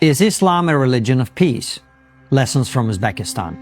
Is Islam a religion of peace? Lessons from Uzbekistan.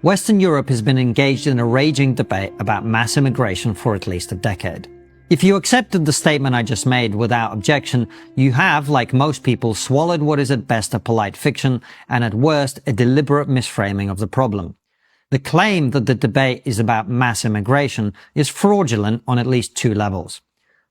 Western Europe has been engaged in a raging debate about mass immigration for at least a decade. If you accepted the statement I just made without objection, you have, like most people, swallowed what is at best a polite fiction and at worst a deliberate misframing of the problem. The claim that the debate is about mass immigration is fraudulent on at least two levels.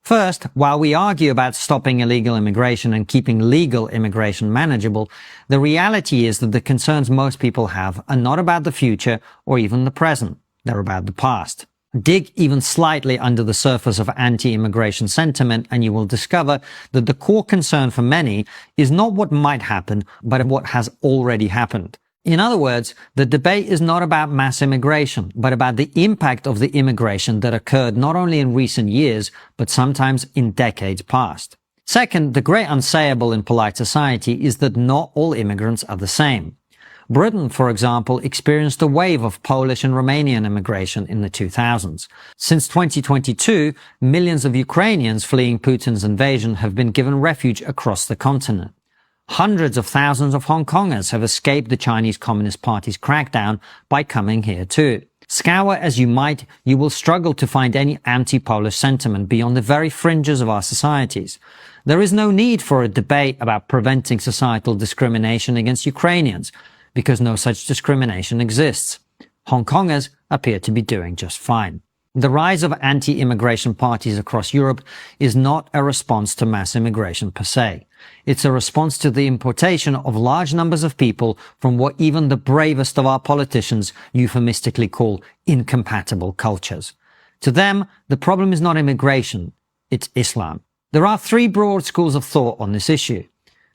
First, while we argue about stopping illegal immigration and keeping legal immigration manageable, the reality is that the concerns most people have are not about the future or even the present. They're about the past. Dig even slightly under the surface of anti-immigration sentiment and you will discover that the core concern for many is not what might happen, but what has already happened. In other words, the debate is not about mass immigration, but about the impact of the immigration that occurred not only in recent years, but sometimes in decades past. Second, the great unsayable in polite society is that not all immigrants are the same. Britain, for example, experienced a wave of Polish and Romanian immigration in the 2000s. Since 2022, millions of Ukrainians fleeing Putin's invasion have been given refuge across the continent. Hundreds of thousands of Hong Kongers have escaped the Chinese Communist Party's crackdown by coming here too. Scour as you might, you will struggle to find any anti-Polish sentiment beyond the very fringes of our societies. There is no need for a debate about preventing societal discrimination against Ukrainians, because no such discrimination exists. Hong Kongers appear to be doing just fine. The rise of anti-immigration parties across Europe is not a response to mass immigration per se. It's a response to the importation of large numbers of people from what even the bravest of our politicians euphemistically call incompatible cultures. To them, the problem is not immigration, it's Islam. There are three broad schools of thought on this issue.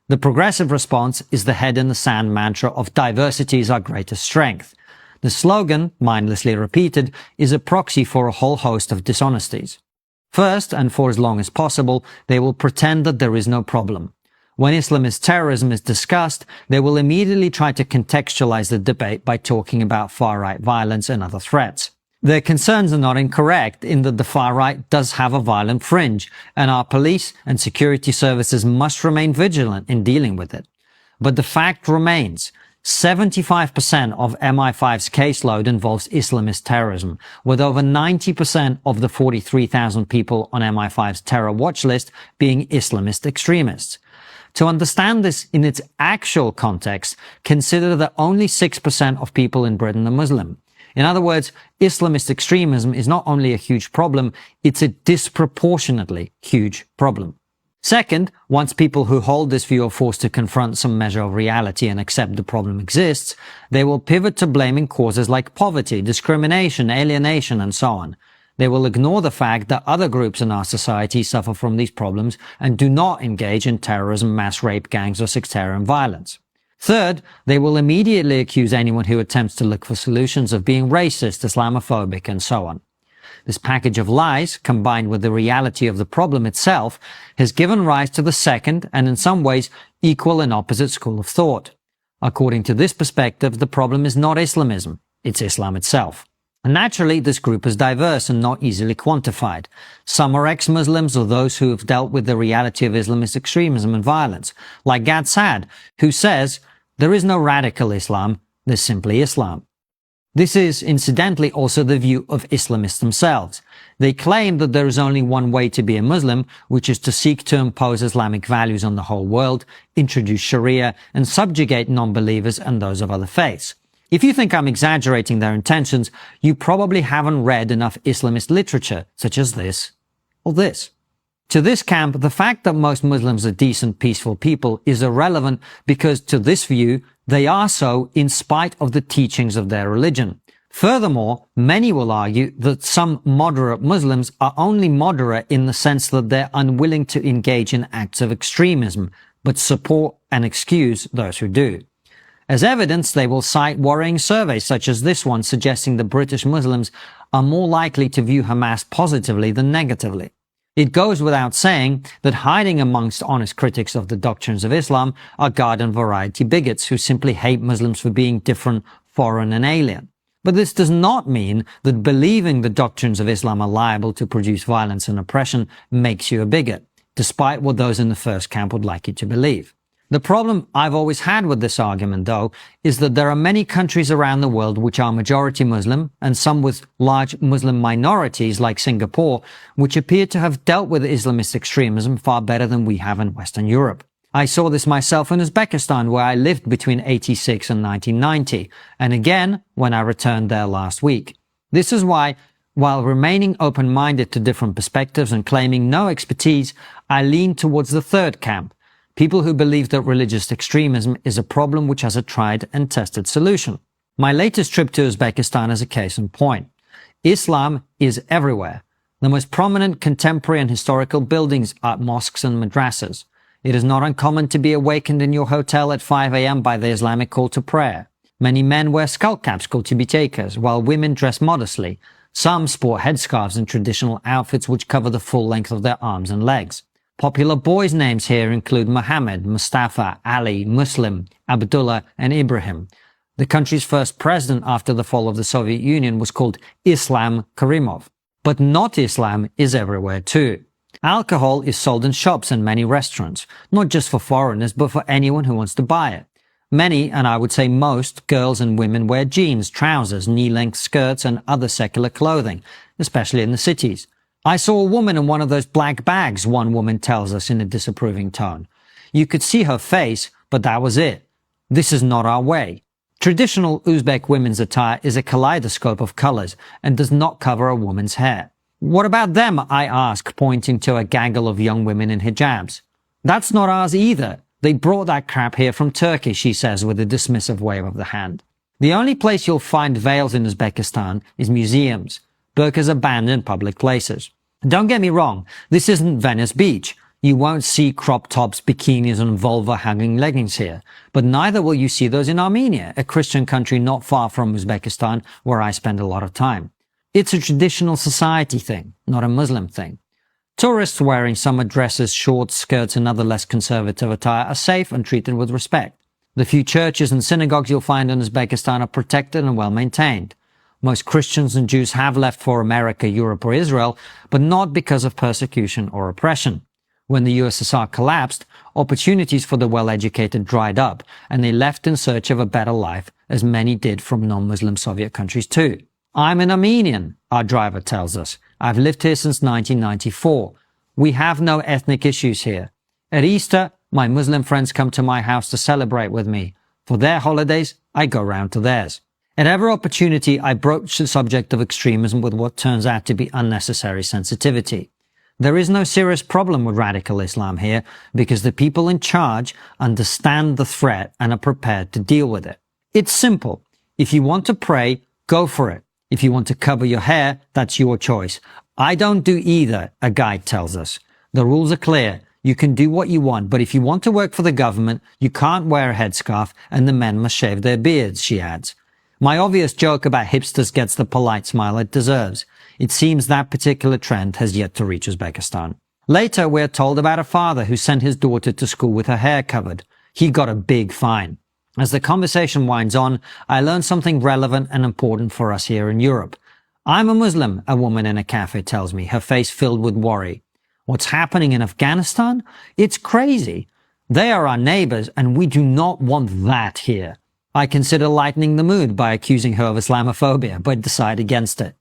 The progressive response is the head in the sand mantra of diversity is our greatest strength. The slogan, mindlessly repeated, is a proxy for a whole host of dishonesties. First, and for as long as possible, they will pretend that there is no problem. When Islamist terrorism is discussed, they will immediately try to contextualize the debate by talking about far-right violence and other threats. Their concerns are not incorrect in that the far-right does have a violent fringe, and our police and security services must remain vigilant in dealing with it. But the fact remains, 75% of MI5's caseload involves Islamist terrorism, with over 90% of the 43,000 people on MI5's terror watch list being Islamist extremists. To understand this in its actual context, consider that only 6% of people in Britain are Muslim. In other words, Islamist extremism is not only a huge problem, it's a disproportionately huge problem. Second, once people who hold this view are forced to confront some measure of reality and accept the problem exists, they will pivot to blaming causes like poverty, discrimination, alienation, and so on. They will ignore the fact that other groups in our society suffer from these problems and do not engage in terrorism, mass rape, gangs, or sectarian violence. Third, they will immediately accuse anyone who attempts to look for solutions of being racist, Islamophobic, and so on. This package of lies, combined with the reality of the problem itself, has given rise to the second, and in some ways, equal and opposite school of thought. According to this perspective, the problem is not Islamism, it's Islam itself. And naturally, this group is diverse and not easily quantified. Some are ex-Muslims or those who have dealt with the reality of Islamist extremism and violence, like Gad Saad, who says, there is no radical Islam, there's simply Islam. This is, incidentally, also the view of Islamists themselves. They claim that there is only one way to be a Muslim, which is to seek to impose Islamic values on the whole world, introduce Sharia, and subjugate non-believers and those of other faiths. If you think I'm exaggerating their intentions, you probably haven't read enough Islamist literature, such as this or this. To this camp, the fact that most Muslims are decent, peaceful people is irrelevant because, to this view, they are so in spite of the teachings of their religion. Furthermore, many will argue that some moderate Muslims are only moderate in the sense that they're unwilling to engage in acts of extremism, but support and excuse those who do. As evidence, they will cite worrying surveys such as this one suggesting that British Muslims are more likely to view Hamas positively than negatively. It goes without saying that hiding amongst honest critics of the doctrines of Islam are garden variety bigots who simply hate Muslims for being different, foreign, and alien. But this does not mean that believing the doctrines of Islam are liable to produce violence and oppression makes you a bigot, despite what those in the first camp would like you to believe. The problem I've always had with this argument, though, is that there are many countries around the world which are majority Muslim, and some with large Muslim minorities like Singapore, which appear to have dealt with Islamist extremism far better than we have in Western Europe. I saw this myself in Uzbekistan, where I lived between 86 and 1990, and again when I returned there last week. This is why, while remaining open-minded to different perspectives and claiming no expertise, I lean towards the third camp, people who believe that religious extremism is a problem which has a tried and tested solution. My latest trip to Uzbekistan is a case in point. Islam is everywhere. The most prominent contemporary and historical buildings are mosques and madrasas. It is not uncommon to be awakened in your hotel at 5 a.m. by the Islamic call to prayer. Many men wear skull caps called tibitekas, while women dress modestly. Some sport headscarves and traditional outfits which cover the full length of their arms and legs. Popular boys' names here include Muhammad, Mustafa, Ali, Muslim, Abdullah, and Ibrahim. The country's first president after the fall of the Soviet Union was called Islam Karimov. But not Islam is everywhere too. Alcohol is sold in shops and many restaurants, not just for foreigners, but for anyone who wants to buy it. Many, and I would say most, girls and women wear jeans, trousers, knee-length skirts, and other secular clothing, especially in the cities. I saw a woman in one of those black bags, one woman tells us in a disapproving tone. You could see her face, but that was it. This is not our way. Traditional Uzbek women's attire is a kaleidoscope of colors and does not cover a woman's hair. What about them, I ask, pointing to a gaggle of young women in hijabs. That's not ours either. They brought that crap here from Turkey, she says with a dismissive wave of the hand. The only place you'll find veils in Uzbekistan is museums. Burqas are banned in public places. Don't get me wrong, this isn't Venice Beach. You won't see crop tops, bikinis, and vulva-hugging leggings here. But neither will you see those in Armenia, a Christian country not far from Uzbekistan, where I spend a lot of time. It's a traditional society thing, not a Muslim thing. Tourists wearing summer dresses, shorts, skirts, and other less conservative attire are safe and treated with respect. The few churches and synagogues you'll find in Uzbekistan are protected and well maintained. Most Christians and Jews have left for America, Europe, or Israel, but not because of persecution or oppression. When the USSR collapsed, opportunities for the well-educated dried up, and they left in search of a better life, as many did from non-Muslim Soviet countries too. I'm an Armenian, our driver tells us. I've lived here since 1994. We have no ethnic issues here. At Easter, my Muslim friends come to my house to celebrate with me. For their holidays, I go round to theirs. At every opportunity, I broach the subject of extremism with what turns out to be unnecessary sensitivity. There is no serious problem with radical Islam here because the people in charge understand the threat and are prepared to deal with it. It's simple. If you want to pray, go for it. If you want to cover your hair, that's your choice. I don't do either, a guide tells us. The rules are clear. You can do what you want, but if you want to work for the government, you can't wear a headscarf and the men must shave their beards, she adds. My obvious joke about hipsters gets the polite smile it deserves. It seems that particular trend has yet to reach Uzbekistan. Later, we're told about a father who sent his daughter to school with her hair covered. He got a big fine. As the conversation winds on, I learn something relevant and important for us here in Europe. I'm a Muslim, a woman in a cafe tells me, her face filled with worry. What's happening in Afghanistan? It's crazy. They are our neighbors and we do not want that here. I consider lightening the mood by accusing her of Islamophobia, but decide against it.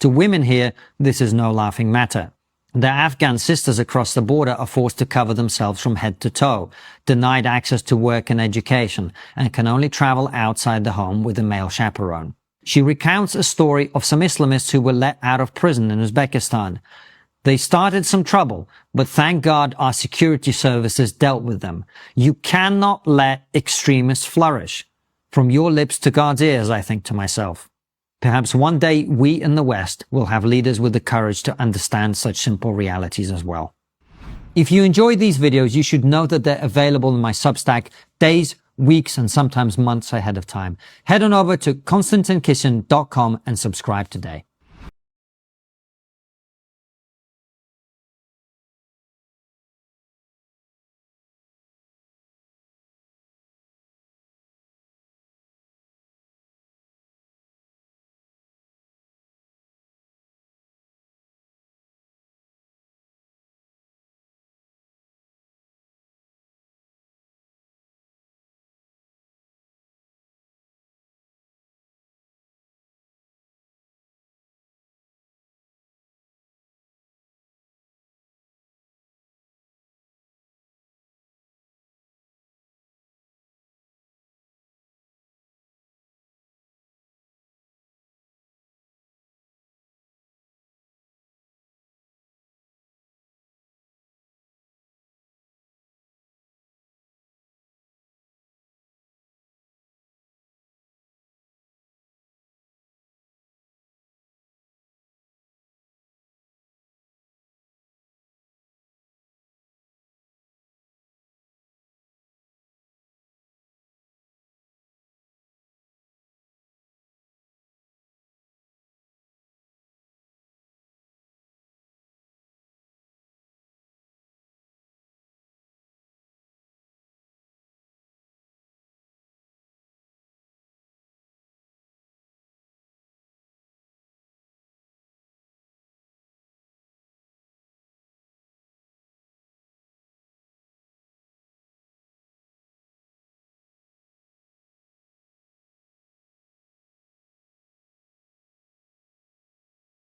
To women here, this is no laughing matter. Their Afghan sisters across the border are forced to cover themselves from head to toe, denied access to work and education, and can only travel outside the home with a male chaperone. She recounts a story of some Islamists who were let out of prison in Uzbekistan. They started some trouble, but thank God our security services dealt with them. You cannot let extremists flourish. From your lips to God's ears, I think to myself. Perhaps one day we in the West will have leaders with the courage to understand such simple realities as well. If you enjoy these videos, you should know that they're available in my Substack days, weeks, and sometimes months ahead of time. Head on over to konstantinkishin.com and subscribe today.